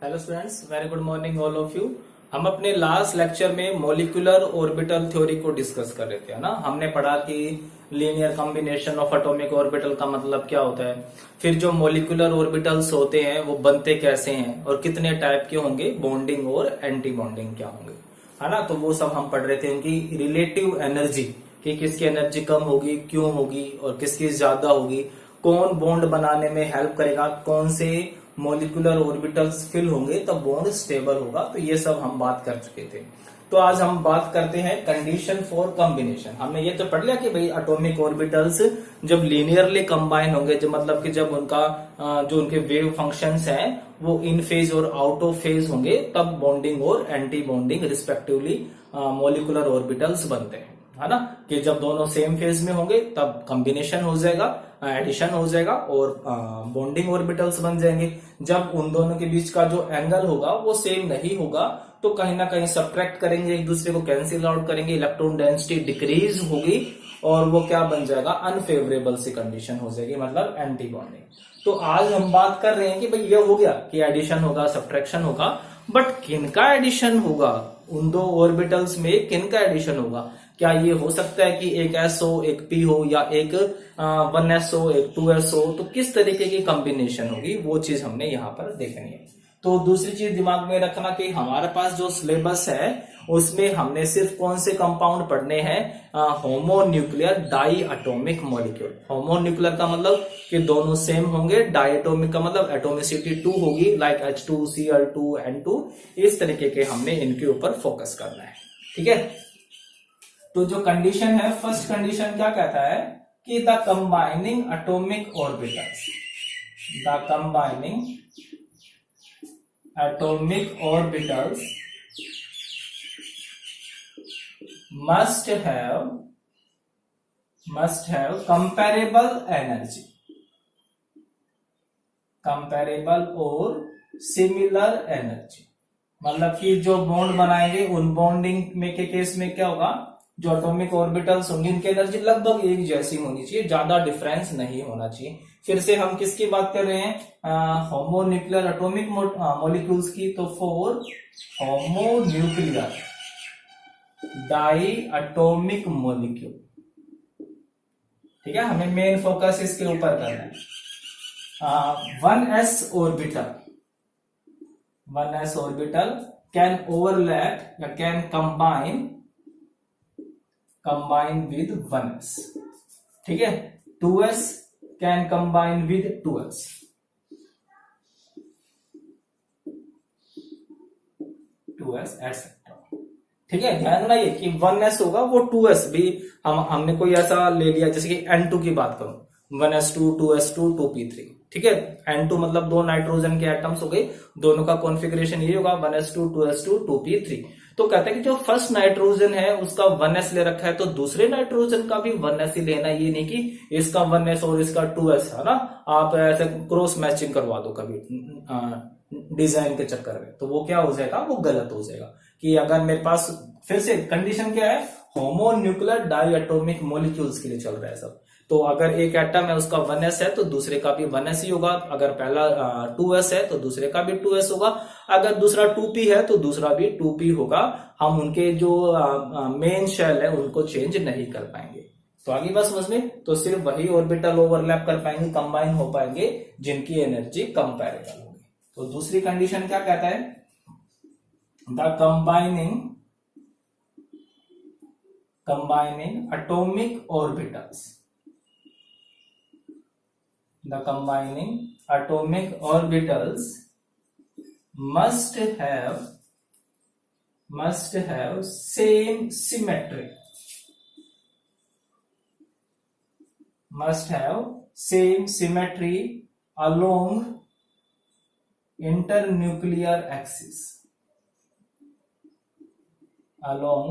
Hello students, very good morning all of you. हम अपने last lecture में molecular orbital theory को discuss कर रहे थे, है ना। हमने पढ़ा कि linear combination of atomic orbital का मतलब क्या होता है, फिर जो मॉलिक्यूलर ऑर्बिटल्स होते हैं वो बनते कैसे हैं और कितने टाइप के होंगे, बॉन्डिंग और एंटी बॉन्डिंग क्या होंगे, है ना। तो वो सब हम पढ़ रहे थे, उनकी रिलेटिव एनर्जी कि किसकी एनर्जी कम होगी, क्यों होगी और किसकी ज्यादा होगी, कौन बॉन्ड बनाने में हेल्प करेगा, कौन से मॉलिक्यूलर ऑर्बिटल्स फिल होंगे तब बॉन्ड स्टेबल होगा। तो ये सब हम बात कर चुके थे। तो आज हम बात करते हैं कंडीशन फॉर कॉम्बिनेशन। हमने ये तो पढ़ लिया कि भाई एटॉमिक ऑर्बिटल्स जब लीनियरली कंबाइन होंगे, जो मतलब कि जब उनका जो उनके वेव फंक्शंस हैं वो इन फेज और आउट ऑफ फेज होंगे तब बॉन्डिंग और anti bonding respectively molecular orbitals बनते हैं, है ना। कि जब दोनों सेम फेज में होंगे तब कॉम्बिनेशन हो जाएगा, एडिशन हो जाएगा और बॉन्डिंग ऑर्बिटल्स बन जाएंगे। जब उन दोनों के बीच का जो एंगल होगा वो सेम नहीं होगा तो कहीं ना कहीं सब्ट्रैक्ट करेंगे, एक दूसरे को कैंसिल आउट करेंगे, इलेक्ट्रॉन डेंसिटी डिक्रीज होगी और वो क्या बन जाएगा, अनफेवरेबल सी कंडीशन हो जाएगी, मतलब एंटी बॉन्डिंग। तो आज हम बात कर रहे हैं कि भाई ये हो गया कि एडिशन होगा, सब्ट्रैक्शन होगा, बट किनका एडिशन होगा, उन दो ऑर्बिटल्स में किनका एडिशन होगा। क्या ये हो सकता है कि एक एस हो एक पी हो, या एक 1s हो एक 2s हो, तो किस तरीके की कॉम्बिनेशन होगी वो चीज हमने यहाँ पर देखनी है। तो दूसरी चीज दिमाग में रखना कि हमारे पास जो सिलेबस है उसमें हमने सिर्फ कौन से कंपाउंड पढ़ने हैं, homonuclear diatomic molecule. Homonuclear का मतलब कि दोनों सेम होंगे, डाई एटॉमिक का मतलब एटोमिसिटी 2 होगी, लाइक H2 Cl2 N2। इस तरीके के हमने इनके ऊपर फोकस करना है, ठीक है। तो जो कंडीशन है, फर्स्ट कंडीशन क्या कहता है कि the combining atomic orbitals, the combining atomic orbitals must have comparable energy, comparable और similar energy। मतलब कि जो बॉन्ड बनाएंगे उन बॉन्डिंग में के केस में क्या होगा, जो एटॉमिक ऑर्बिटल्स होंगे इनकी एनर्जी लगभग एक जैसी होनी चाहिए, ज्यादा डिफरेंस नहीं होना चाहिए। फिर से हम किसकी बात कर रहे हैं, होमोन्यूक्लियर एटॉमिक मॉलिक्यूल्स की। तो for homonuclear diatomic molecule, ठीक है, हमें मेन फोकस इसके ऊपर करना है। 1s ऑर्बिटल कैन ओवरलैप या कैन कंबाइन विद 1s, ठीक है। 2s can combine with 2s, etcetera, ठीक है। ध्यान बनाइए कि 1s होगा वो 2s भी हमने कोई ऐसा ले लिया, जैसे कि N2 की बात करूं, 1s2 2s2 2p3, ठीक है। N2 मतलब दो नाइट्रोजन के एटम्स हो गए, दोनों का कॉन्फ़िगरेशन ये होगा 1s2 2s2 2p3। तो कहते हैं कि जो फर्स्ट नाइट्रोजन है उसका 1s ले रखा है तो दूसरे नाइट्रोजन का भी 1s ही लेना, ये नहीं कि इसका 1s और इसका 2s, है ना। आप ऐसे क्रॉस मैचिंग करवा दो कभी डिजाइन के चक्कर में, तो वो क्या हो जाएगा, वो गलत हो जाएगा। कि अगर मेरे पास, फिर से कंडीशन क्या है, होमोन्यूक्लियर डाई एटॉमिक मॉलिक्यूल्स के लिए चल रहा है सब। तो अगर एक एटम है उसका 1s है तो दूसरे का भी 1s ही होगा, अगर पहला 2s है तो दूसरे का भी 2s होगा, अगर दूसरा 2p है तो दूसरा भी 2p होगा। हम उनके जो मेन शेल है उनको चेंज नहीं कर पाएंगे। तो आगे बात समझ में, तो सिर्फ वही ऑर्बिटल ओवरलैप कर पाएंगे, कंबाइन हो पाएंगे जिनकी एनर्जी कंपैरेबल होगी। तो दूसरी कंडीशन क्या कहता है, the combining atomic orbitals, the combining atomic orbitals must have same symmetry, must have same symmetry along internuclear axis, along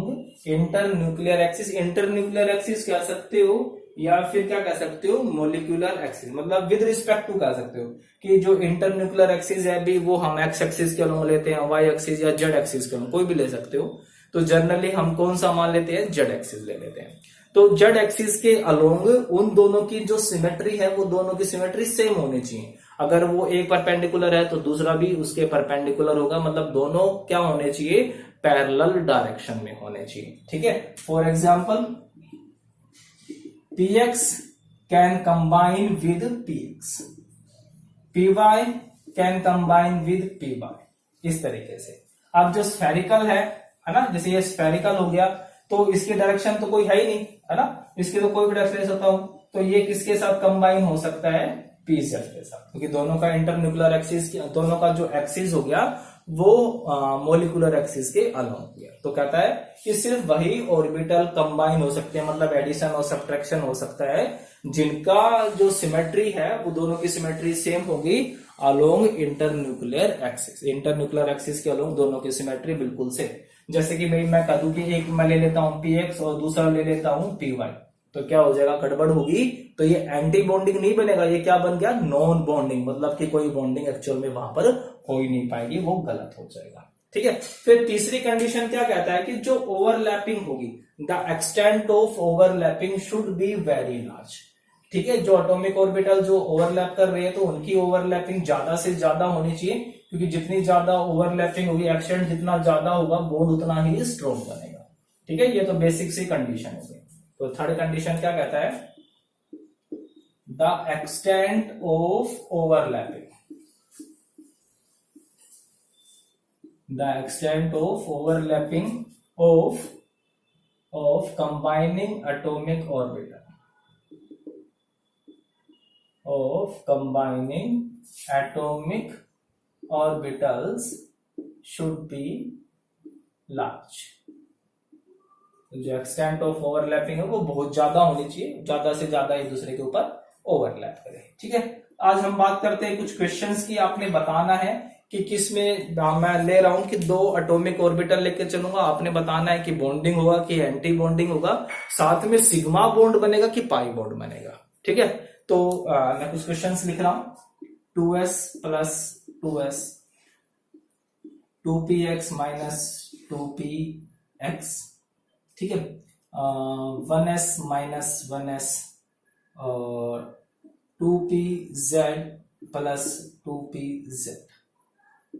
internuclear axis. Internuclear axis कह सकते हो या फिर क्या कह सकते हो, मोलिकुलर एक्सिस, मतलब विद रिस्पेक्ट टू कह सकते हो कि जो इंटरन्यूक्लियर एक्सिस है भी वो हम एक्स एक्सिस के अलॉन्ग लेते हैं, वाई एक्सिस या जेड एक्सिस के अलॉन्ग, कोई भी ले सकते हो। तो जनरली हम कौन सा मान लेते हैं, जेड एक्सिस ले लेते हैं। तो जेड एक्सिस के अलोंग उन दोनों की जो सिमेट्री है वो दोनों की सिमेट्री सेम होनी चाहिए। अगर वो एक परपेंडिकुलर है तो दूसरा भी उसके परपेंडिकुलर होगा, मतलब दोनों क्या होने चाहिए, पैरेलल डायरेक्शन में होने चाहिए। ठीक है, for example px can combine with px, py can combine with py, इस तरीके से। अब जो स्फेरिकल है ना, जैसे ये स्फेरिकल हो गया तो इसकी डायरेक्शन तो कोई है ही नहीं, है ना, इसकी तो कोई भी डायरेक्शन ले सकता हूं, तो ये किसके साथ कंबाइन हो सकता है, pz के साथ, क्योंकि दोनों का इंटरन्यूक्लियर एक्सिस, दोनों का जो एक्सिस हो गया वो मोलिकुलर एक्सिस के अलॉन्ग हो गया। तो कहता है कि सिर्फ वही ऑर्बिटल कंबाइन हो सकते हैं, मतलब एडिशन और सब्ट्रैक्शन हो सकता है जिनका जो सिमेट्री है वो दोनों की सिमेट्री सेम होगी along internuclear axis. Internuclear axis के अलोंग दोनों की सिमेट्री बिल्कुल सेम। जैसे कि मैं कह दूं कि एक मैं ले लेता हूं px और दूसरा ले लेता हूं py, तो क्या हो जाएगा, गड़बड़ होगी, तो ये एंटी बॉन्डिंग नहीं बनेगा, ये क्या बन गया, नॉन बॉन्डिंग, मतलब कि कोई बॉन्डिंग एक्चुअल में वहां पर हो ही नहीं पाएगी, वो गलत हो जाएगा। ठीक है, फिर तीसरी कंडीशन क्या कहता है कि जो ओवरलैपिंग होगी, the extent of overlapping should be very large. ठीक है, जो एटॉमिक ऑर्बिटल जो ओवरलैप कर रहे हैं तो उनकी ओवरलैपिंग ज्यादा से ज्यादा होनी चाहिए, क्योंकि जितनी ज्यादा ओवरलैपिंग होगी, एक्सटेंट जितना ज्यादा होगा, बॉन्ड उतना ही स्ट्रॉन्ग बनेगा। ठीक है, ये तो बेसिक सी कंडीशन हो गई। तो थर्ड कंडीशन क्या कहता है, the extent of overlapping, the extent of overlapping of combining atomic orbital, of combining atomic orbitals should be large। जो एक्सटेंट ऑफ ओवरलैपिंग है वो बहुत ज्यादा होनी चाहिए, ज्यादा से ज्यादा एक दूसरे के ऊपर ओवरलैप करे। ठीक है, आज हम बात करते हैं कुछ क्वेश्चंस की। आपने बताना है कि किसमें, मैं ले रहा हूं कि दो एटॉमिक ऑर्बिटल लेके चलूंगा, आपने बताना है कि बॉन्डिंग होगा कि एंटी बॉन्डिंग होगा, साथ में सिग्मा बॉन्ड बनेगा कि पाई बॉन्ड बनेगा। ठीक है, तो मैं कुछ क्वेश्चंस लिख रहा हूं। 2s plus 2s, 2px minus 2px, ठीक है, 1s माइनस 1s, और 2pz प्लस 2pz,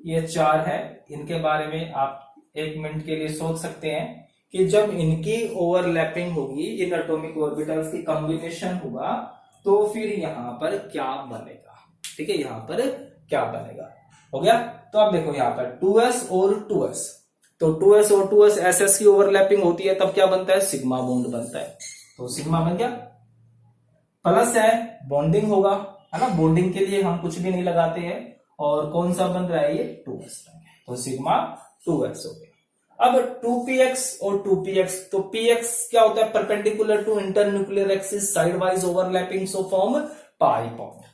ये चार है। इनके बारे में आप एक मिनट के लिए सोच सकते हैं कि जब इनकी ओवरलैपिंग होगी, इन एटॉमिक ऑर्बिटल्स की कॉम्बिनेशन होगा, तो फिर यहां पर क्या बनेगा। ठीक है, यहां पर क्या बनेगा, हो गया। तो अब देखो यहां पर 2s और 2s, तो 2s और 2s ss की ओवरलैपिंग होती है, तब क्या बनता है, सिग्मा बॉन्ड बनता है। तो सिग्मा बन गया, प्लस है बॉन्डिंग होगा, है ना, बॉन्डिंग के लिए हम कुछ भी नहीं लगाते हैं, और कौन सा बन रहा है, ये 2s, तो सिग्मा 2s हो गया। अब 2px और 2px, तो px क्या होता है, perpendicular to internuclear axis side wise overlapping, so form pi bond.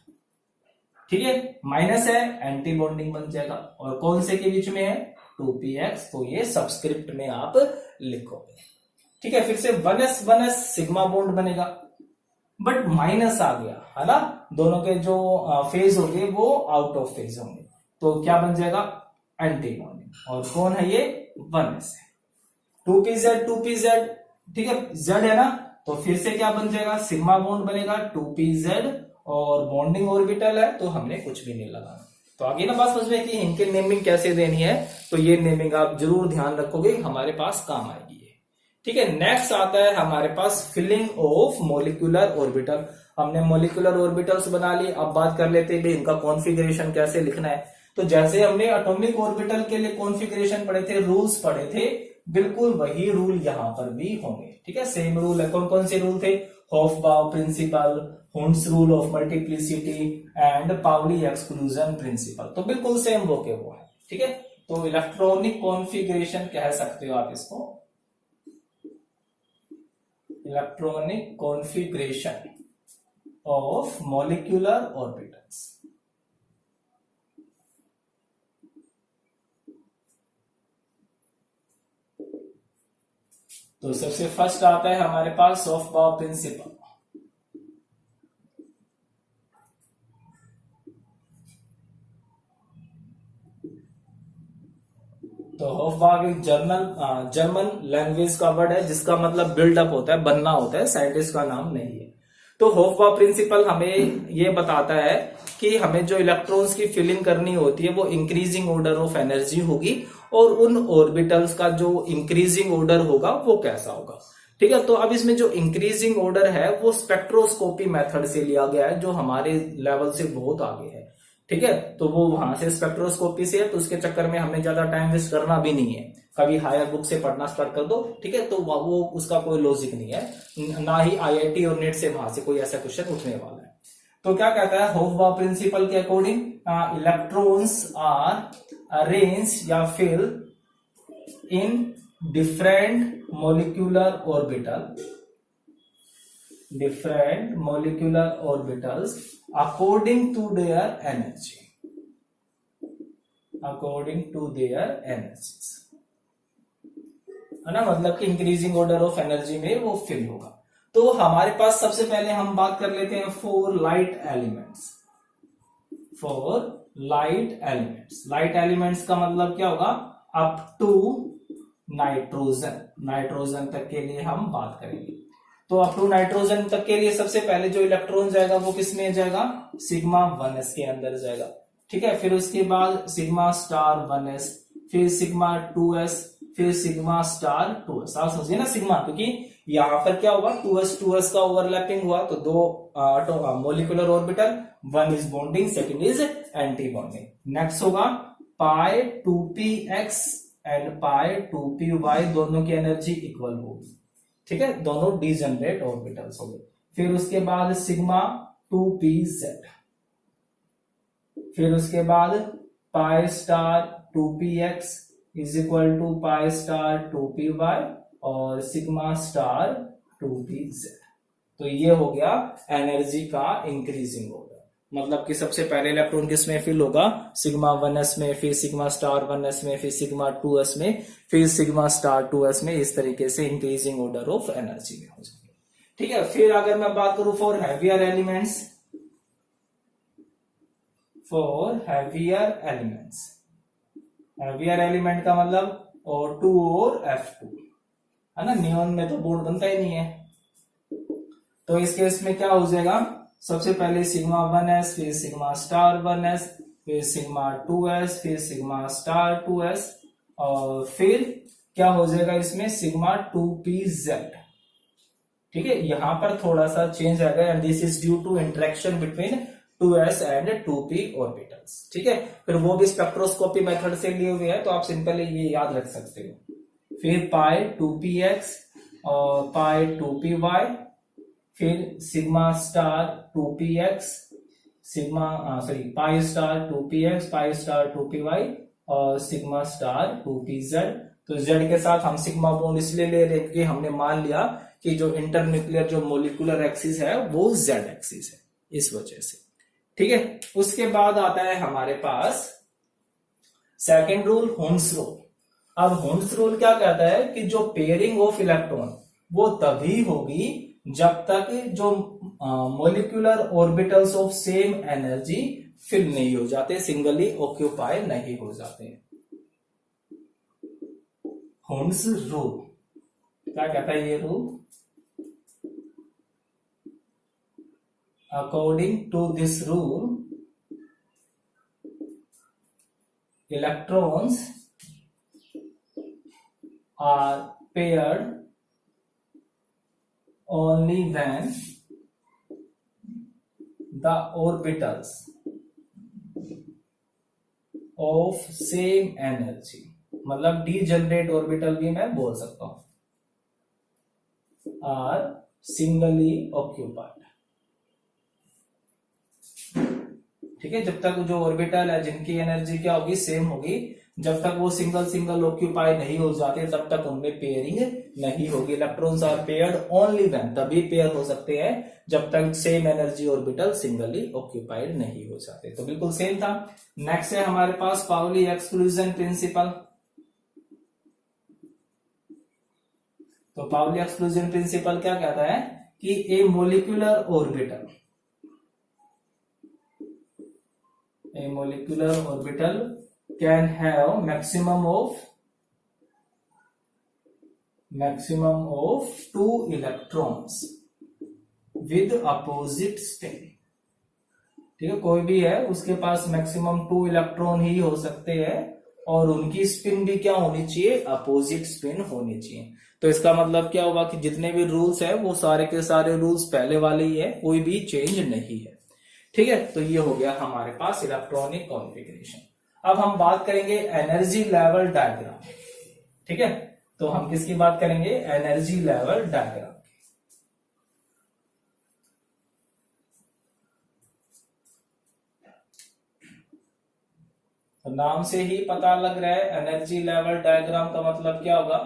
ठीक है, माइनस है, एंटी बॉन्डिंग बन जाएगा, और कौन से के बीच में है, 2px, तो ये सबस्क्रिप्ट में आप लिखोगे। ठीक है, फिर से 1s सिग्मा बॉन्ड बनेगा, बट माइनस आ गया, है ना, दोनों के जो फेज होंगे वो आउट ऑफ फेज होंगे, तो क्या बन जाएगा, एंटी बॉन्डिंग। और कौन है ये, 1s है। 2pz, ठीक है, z है ना, तो फिर से क्या बन जाएगा, सिग्मा बॉन्ड बनेगा, 2pz, और बॉन्डिंग ऑर्बिटल है तो हमने कुछ भी नहीं लगाना। तो आगे ना बात समझ में कि इनके नेमिंग कैसे देनी है, तो ये नेमिंग आप जरूर ध्यान रखोगे, हमारे पास काम आएगी ये। ठीक है, नेक्स्ट आता है हमारे पास फिलिंग ऑफ मोलिकुलर ऑर्बिटल। हमने मोलिकुलर ऑर्बिटल्स बना ली, अब बात कर लेते हैं इनका कॉन्फ़िगरेशन कैसे लिखना है। तो जैसे हमने एटॉमिक ऑर्बिटल के लिए कॉन्फ़िगरेशन पढ़े थे, रूल्स पढ़े थे, बिल्कुल वही रूल यहां पर भी होंगे। ठीक है, सेम रूल है। कौन कौन से रूल थे, Aufbau principle, Hund's rule of multiplicity and Pauli exclusion principle, तो बिल्कुल सेम वो के वो है। ठीक है, तो इलेक्ट्रॉनिक कॉन्फ़िगरेशन कह सकते हो आप इसको, electronic configuration of molecular orbitals. तो सबसे फर्स्ट आता है हमारे पास हॉफबाउ प्रिंसिपल। तो हॉफबाउ एक जर्मन लैंग्वेज का वर्ड है, जिसका मतलब बिल्डअप होता है, बनना होता है, साइंटिस्ट का नाम नहीं है। तो होफबाउ प्रिंसिपल हमें ये बताता है कि हमें जो इलेक्ट्रॉन्स की फिलिंग करनी होती है वो इंक्रीजिंग ऑर्डर ऑफ एनर्जी होगी, और उन ऑर्बिटल्स का जो इंक्रीजिंग ऑर्डर होगा वो कैसा होगा। ठीक है, तो अब इसमें जो इंक्रीजिंग ऑर्डर है वो स्पेक्ट्रोस्कोपी मेथड से लिया गया है, जो हमारे लेवल से बहुत आगे है। ठीक है, तो वो वहां से स्पेक्ट्रोस्कोपी से है, तो उसके चक्कर में हमें ज्यादा टाइम वेस्ट करना भी नहीं है, कभी हायर बुक से पढ़ना स्टार्ट कर दो। ठीक है, तो वो उसका कोई लॉजिक नहीं है, ना ही आईआईटी और नेट से वहां से कोई ऐसा क्वेश्चन उठने वाला है। तो क्या कहता है होफबाउ प्रिंसिपल के अकॉर्डिंग, इलेक्ट्रॉन्स आर अरेंज या fill in different molecular orbitals according to their energies, है ना, मतलब कि इंक्रीजिंग ऑर्डर ऑफ एनर्जी में वो फिल होगा। तो हमारे पास सबसे पहले हम बात कर लेते हैं four light elements. Light elements का मतलब क्या होगा, अप टू नाइट्रोजन तक के लिए हम बात करेंगे। तो अप टू नाइट्रोजन तक के लिए सबसे पहले जो इलेक्ट्रॉन जाएगा वो किसमें जाएगा, सिग्मा 1s के अंदर जाएगा। ठीक है, फिर उसके बाद सिग्मा स्टार 1s, फिर सिग्मा 2s, फिर सिग्मा स्टार 2s। आप समझिए ना सिग्मा, क्योंकि यहां पर क्या हुआ, 2s का ओवरलैपिंग हुआ, तो दो molecular orbital, one is bonding, second is anti bonding. Next होगा पाई 2px एंड पाई 2py, दोनों की एनर्जी इक्वल होगी। ठीक है, दोनों डीजनरेट ऑर्बिटल्स हो गए। फिर उसके बाद सिग्मा 2pz, फिर उसके बाद pi star 2px is equal to pi star 2py और सिग्मा स्टार 2pz। तो ये हो गया एनर्जी का इंक्रीजिंग ऑर्डर, मतलब कि सबसे पहले इलेक्ट्रॉन किसमें फिल होगा, सिग्मा 1s में, फिर सिग्मा स्टार 1s में, फिर सिग्मा 2s में, फिर सिग्मा स्टार 2s में। इस तरीके से इंक्रीजिंग ऑर्डर ऑफ एनर्जी में हो जाएंगे। ठीक है, फिर अगर मैं बात करूं for heavier elements, heavier element का मतलब O2 और F2, है ना, नियॉन में तो बॉन्ड बनता ही नहीं है। तो इस केस में क्या हो जाएगा, सबसे पहले सिग्मा 1s, फिर सिग्मा स्टार 1s, फिर सिग्मा 2s, फिर सिग्मा स्टार 2s, और फिर क्या हो जाएगा इसमें सिग्मा 2pz। ठीक है, यहां पर थोड़ा सा चेंज आएगा, and this is due to interaction between 2s and 2p orbitals. ठीक है, फिर वो भी स्पेक्ट्रोस्कोपी मेथड से लिए हुए हैं, तो आप सिंपली ये याद रख सकते हो। फिर पाई 2px और पाई 2py, फिर सिग्मा स्टार 2px, पाई स्टार 2px, पाई स्टार 2py और सिग्मा स्टार 2pz। तो z के साथ हम सिग्मा बॉन्ड इसलिए ले रहे हैं क्योंकि हमने मान लिया कि जो इंटरन्यूक्लियर जो मोलिकुलर एक्सिस है वो z एक्सिस है, इस वजह से। ठीक है, उसके बाद आता है हमारे पास सेकेंड रूल, होन्स रूल। अब होन्स रूल क्या कहता है कि जो पेयरिंग ऑफ इलेक्ट्रॉन वो तभी होगी जब तक जो molecular orbitals of same energy fill नहीं हो जाते, सिंगली ऑक्यूपाई नहीं हो जाते। होन्स रूल क्या कहता है ये rule, according to this rule electrons are paired only when the orbitals of same energy, मतलब डीजनरेट ऑर्बिटल भी मैं बोल सकता हूं, आर सिंगली ऑक्यूपाइड। ठीक है, जब तक जो ऑर्बिटल है जिनकी एनर्जी क्या होगी, सेम होगी, जब तक वो सिंगल ऑक्यूपाई नहीं हो जाते तब तक उनमें पेयरिंग नहीं होगी। Electrons are paired only when, तभी पेयर हो सकते हैं जब तक same energy orbital singly occupied नहीं हो जाते। तो बिल्कुल सेम था। नेक्स्ट है हमारे पास पाउली एक्सक्लूजन प्रिंसिपल। तो पाउली एक्सक्लूजन प्रिंसिपल क्या कहता है कि ए molecular orbital can have maximum of 2 electrons with opposite spin. ठीक है, कोई भी है उसके पास मैक्सिमम 2 इलेक्ट्रॉन ही हो सकते हैं और उनकी स्पिन भी क्या होनी चाहिए, अपोजिट स्पिन होनी चाहिए। तो इसका मतलब क्या होगा कि जितने भी रूल्स है वो सारे के सारे रूल्स पहले वाले ही है, कोई भी चेंज नहीं है। ठीक है, तो ये हो गया हमारे पास इलेक्ट्रॉनिक कॉन्फ़िगरेशन। अब हम बात करेंगे एनर्जी लेवल डायग्राम। ठीक है, तो हम किसकी बात करेंगे, एनर्जी लेवल डायग्राम। तो नाम से ही पता लग रहा है एनर्जी लेवल डायग्राम का मतलब क्या होगा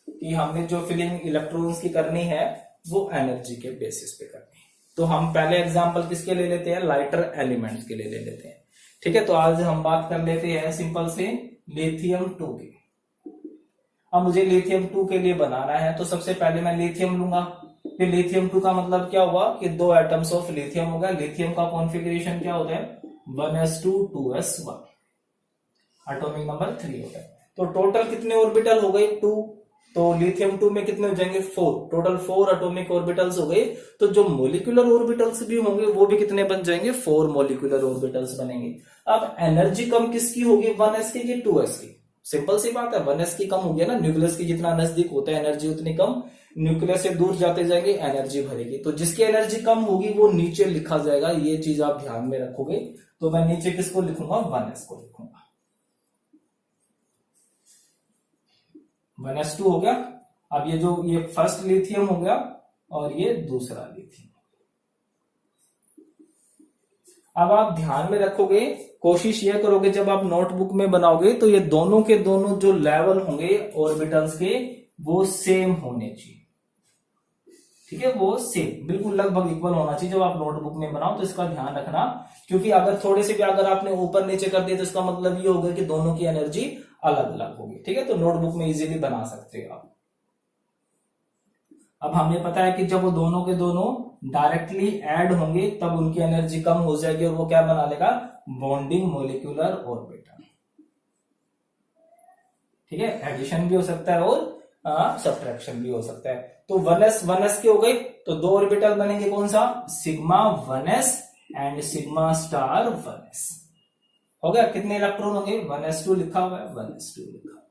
कि हमने जो फिलिंग इलेक्ट्रॉन्स की करनी है वो एनर्जी के बेसिस पे करनी है। तो हम पहले एग्जांपल किसके ले लेते हैं, लाइटर एलिमेंट्स के ले लेते हैं। ठीक है, तो आज हम बात कर लेते हैं सिंपल से लिथियम 2 की। अब मुझे लिथियम 2 के लिए बनाना है तो सबसे पहले मैं लिथियम लूंगा। फिर लिथियम 2 का मतलब क्या हुआ कि 2 एटम्स ऑफ लिथियम होगा। लिथियम का कॉन्फ़िगरेशन क्या होता है, 1s2 2s1, एटॉमिक नंबर 3 होता है। तो टोटल कितने ऑर्बिटल हो गए, 2। तो लिथियम 2 में कितने हो जाएंगे, 4। टोटल 4 एटॉमिक ऑर्बिटल्स हो गए। तो जो मोलिकुलर ऑर्बिटल्स भी होंगे वो भी कितने बन जाएंगे, 4 मोलिकुलर ऑर्बिटल्स बनेंगे। अब एनर्जी कम किसकी होगी, 1s की कि 2s की। सिंपल सी बात है, 1s की कम होगी ना, न्यूक्लियस की जितना नजदीक होता है एनर्जी उतनी कम, न्यूक्लियस से दूर जाते जाएंगे एनर्जी भरेगी। तो जिसकी एनर्जी कम होगी वो नीचे लिखा जाएगा, ये चीज आप ध्यान में रखोगे। तो मैं नीचे किसको लिखूंगा, 1s को लिखूंगा। 1s2 हो गया। अब ये फर्स्ट लिथियम हो गया और ये दूसरा लिथियम। अब आप ध्यान में रखोगे, कोशिश ये करोगे जब आप नोटबुक में बनाओगे तो ये दोनों के दोनों जो लेवल होंगे ऑर्बिटल्स के वो सेम होने चाहिए। ठीक है, वो सेम बिल्कुल लगभग इक्वल होना चाहिए जब आप नोटबुक में बनाओ। तो इसका ध्यान रखना, क्योंकि अगर थोड़े से भी अगर आपने ऊपर नीचे कर दिया तो इसका मतलब ये होगा कि दोनों की एनर्जी अलग अलग होगी। ठीक है, तो नोटबुक में इजीली बना सकते हो आप। अब हमें पता है कि जब वो दोनों के दोनों डायरेक्टली ऐड होंगे तब उनकी एनर्जी कम हो जाएगी और वो क्या बना लेगा, बॉन्डिंग मोलिकुलर ऑर्बिटल। ठीक है, एडिशन भी हो सकता है और सब्ट्रैक्शन भी हो सकता है। तो 1s के हो गए तो 2 ऑर्बिटल बनेंगे, कौन सा, sigma 1s and sigma star 1s हो गया। कितने इलेक्ट्रॉन होंगे, 1s2 लिखा हुआ है, 1s2 लिखा हुआ है।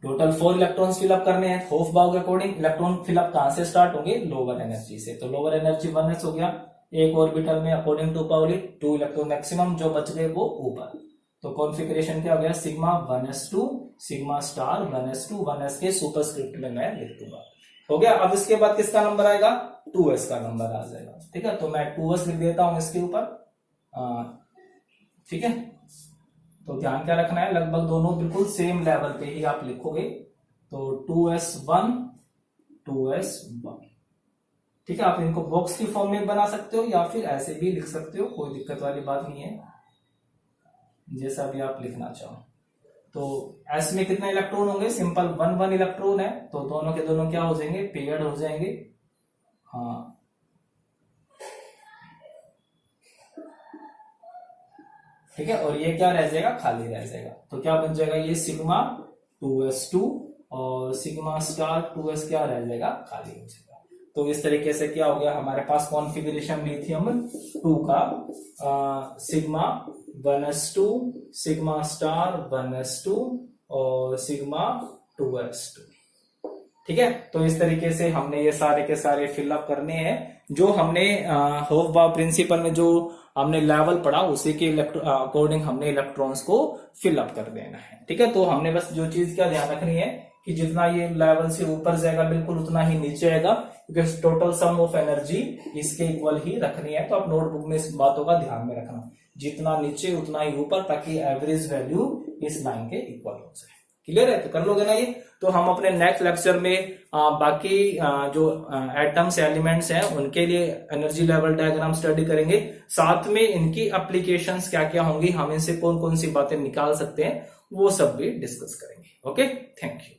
टोटल 4 इलेक्ट्रॉन्स फिलअप करने हैं। होफबाउ के अकॉर्डिंग इलेक्ट्रॉन फिलअप कहां से स्टार्ट होंगे, लोअर एनर्जी से। तो लोअर एनर्जी 1s हो गया। एक ऑर्बिटल में according to Pauli 2 electron maximum, जो बच गए वो ऊपर। तो कॉन्फ़िगरेशन क्या हो गया, sigma 1s2 sigma star 1s2, 1s के सुपरस्क्रिप्ट में मैं लिख दूंगा। हो गया। अब इसके बाद किसका नंबर आएगा, 2s का नंबर आ जाएगा। ठीक है, तो मैं 2s लिख देता हूं इसके ऊपर। ठीक है, तो ध्यान क्या रखना है, लगभग दोनों बिल्कुल सेम लेवल पे ही आप लिखोगे। तो 2s1 2s1। ठीक है, आप इनको बॉक्स की फॉर्म में बना सकते हो या फिर ऐसे भी लिख सकते हो, कोई दिक्कत वाली बात नहीं है, जैसा भी आप लिखना चाहो। तो एस में कितने इलेक्ट्रॉन होंगे, सिंपल 1 इलेक्ट्रॉन है, तो दोनों के दोनों क्या हो जाएंगे, पेयर्ड हो जाएंगे। हाँ, ठीक है, और ये क्या रह जाएगा, खाली रह जाएगा। तो क्या बन जाएगा, ये सिग्मा 2s2 और सिग्मा स्टार 2s क्या रह जाएगा, खाली हो जाएगा। तो इस तरीके से क्या हो गया हमारे पास कॉन्फ़िगरेशन लिथियम 2 का, sigma 1s2 sigma star 1s2 और सिग्मा 2s2। ठीक है, तो इस तरीके से हमने ये सारे के सारे फिलअप करने हैं। जो हमने होफबाउ प्रिंसिपल में जो हमने लेवल पढ़ा उसी के अकॉर्डिंग हमने इलेक्ट्रॉन्स को फिलअप कर देना है। ठीक है, तो हमने बस जो चीज क्या ध्यान रखनी है कि जितना ये लेवल से ऊपर जाएगा बिल्कुल उतना ही नीचे आएगा, क्योंकि टोटल सम ऑफ एनर्जी इसके इक्वल ही रखनी है। तो आप नोटबुक में इस बातों का ध्यान में रखना, जितना नीचे उतना ही ऊपर, ताकि एवरेज वैल्यू इस लाइन के इक्वल हो जाए। क्लियर है, तो कर लोगे ना ये। तो हम अपने नेक्स्ट लेक्चर में बाकी जो एटम्स एलिमेंट्स हैं उनके लिए एनर्जी लेवल डायग्राम स्टडी करेंगे, साथ में इनकी एप्लीकेशंस क्या क्या होंगी, हम इनसे कौन कौन सी बातें निकाल सकते हैं वो सब भी डिस्कस करेंगे। Okay, thank you.